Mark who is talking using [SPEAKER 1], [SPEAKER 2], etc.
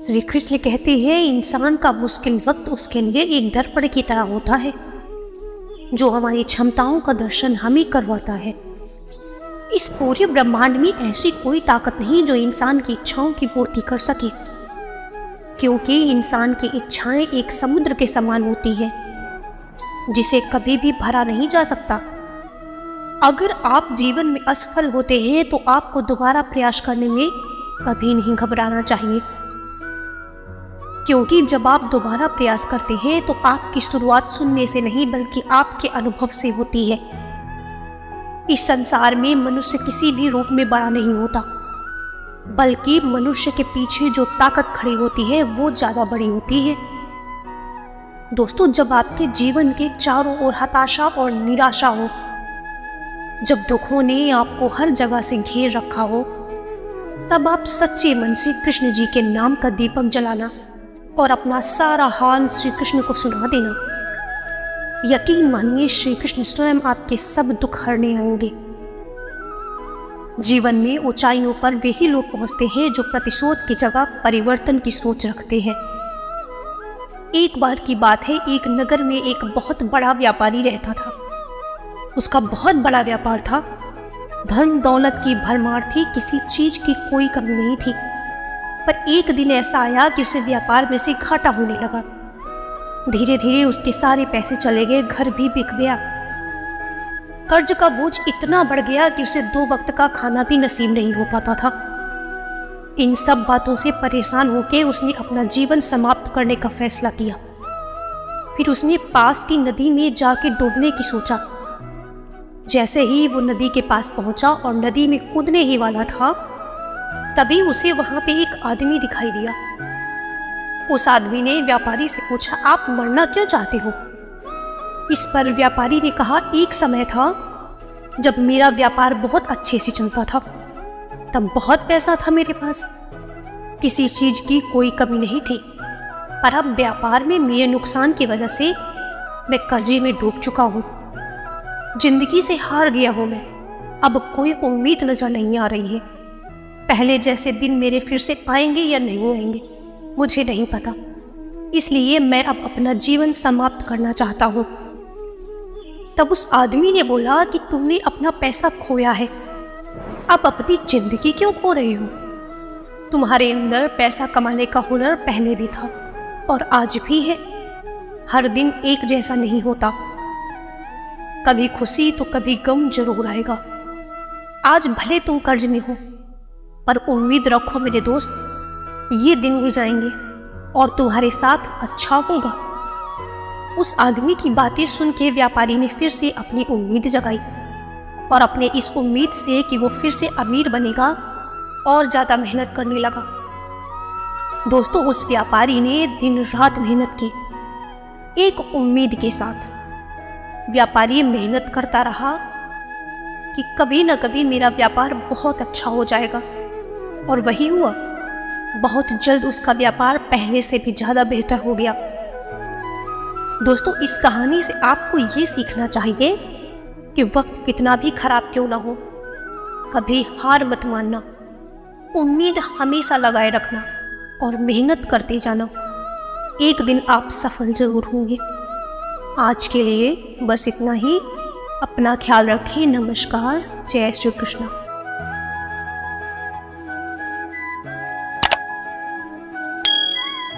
[SPEAKER 1] श्री कृष्ण कहते हैं इंसान का मुश्किल वक्त उसके लिए एक दर्पण की तरह होता है जो हमारी क्षमताओं का दर्शन हमें करवाता है। इस पूरे ब्रह्मांड में ऐसी कोई ताकत नहीं जो इंसान की इच्छाओं की पूर्ति कर सके, क्योंकि इंसान की इच्छाएं एक समुद्र के समान होती है जिसे कभी भी भरा नहीं जा सकता। अगर आप जीवन में असफल होते हैं तो आपको दोबारा प्रयास करने में कभी नहीं घबराना चाहिए, क्योंकि जब आप दोबारा प्रयास करते हैं तो आपकी शुरुआत सुनने से नहीं बल्कि आपके अनुभव से होती है। इस संसार में मनुष्य किसी भी रूप में बड़ा नहीं होता, बल्कि मनुष्य के पीछे जो ताकत खड़ी होती है वो ज्यादा बड़ी होती है। दोस्तों, जब आपके जीवन के चारों ओर हताशा और निराशा हो, जब दुखों ने आपको हर जगह से घेर रखा हो, तब आप सच्चे मन से कृष्ण जी के नाम का दीपक जलाना और अपना सारा हाल श्री कृष्ण को सुना देना। यकीन मानिए, श्री कृष्ण स्वयं आपके सब दुख हरने आएंगे। जीवन में ऊंचाइयों पर वे ही लोग पहुंचते हैं जो प्रतिशोध की जगह परिवर्तन की सोच रखते हैं। एक बार की बात है, एक नगर में एक बहुत बड़ा व्यापारी रहता था। उसका बहुत बड़ा व्यापार था, धन दौलत की भरमार थी, किसी चीज की कोई कमी नहीं थी। पर एक दिन ऐसा आया कि उसे व्यापार में से घाटा होने लगा। धीरे धीरे उसके सारे पैसे चले गए, घर भी बिक गया। कर्ज का बोझ इतना बढ़ गया कि उसे 2 वक्त का खाना भी नसीब नहीं हो पाता था। इन सब बातों से परेशान होकर उसने अपना जीवन समाप्त करने का फैसला किया। फिर उसने पास की नदी में जाके डूबने की सोचा। जैसे ही वो नदी के पास पहुंचा और नदी में कूदने ही वाला था, तभी उसे वहां पे एक आदमी दिखाई दिया। उस आदमी ने व्यापारी से पूछा, आप मरना क्यों चाहते हो? इस पर व्यापारी ने कहा, एक समय था जब मेरा व्यापार बहुत अच्छे से चलता था, तब बहुत पैसा था मेरे पास, किसी चीज की कोई कमी नहीं थी। पर अब व्यापार में मेरे नुकसान की वजह से मैं कर्जे में डूब चुका हूँ, जिंदगी से हार गया हूँ मैं। अब कोई उम्मीद नजर नहीं आ रही है। पहले जैसे दिन मेरे फिर से आएंगे या नहीं आएंगे मुझे नहीं पता, इसलिए मैं अब अपना जीवन समाप्त करना चाहता हूँ। तब उस आदमी ने बोला कि तुमने अपना पैसा खोया है, अब अपनी जिंदगी क्यों खो रहे हो? तुम्हारे अंदर पैसा कमाने का हुनर पहले भी था और आज भी है। हर दिन एक जैसा नहीं होता, कभी खुशी तो कभी गम जरूर आएगा। आज भले तुम कर्ज में हो, पर उम्मीद रखो मेरे दोस्त, ये दिन भी जाएंगे और तुम्हारे साथ अच्छा होगा। उस आदमी की बातें सुन के व्यापारी ने फिर से अपनी उम्मीद जगाई और अपने इस उम्मीद से कि वो फिर से अमीर बनेगा और ज्यादा मेहनत करने लगा। दोस्तों, उस व्यापारी ने दिन रात मेहनत की, एक उम्मीद के साथ। व्यापारी मेहनत करता रहा कि कभी न कभी मेरा व्यापार बहुत अच्छा हो जाएगा, और वही हुआ। बहुत जल्द उसका व्यापार पहले से भी ज्यादा बेहतर हो गया। दोस्तों, इस कहानी से आपको ये सीखना चाहिए कि वक्त कितना भी खराब क्यों ना हो, कभी हार मत मानना, उम्मीद हमेशा लगाए रखना और मेहनत करते जाना। एक दिन आप सफल जरूर होंगे। आज के लिए बस इतना ही। अपना ख्याल रखें। नमस्कार। जय श्री कृष्ण।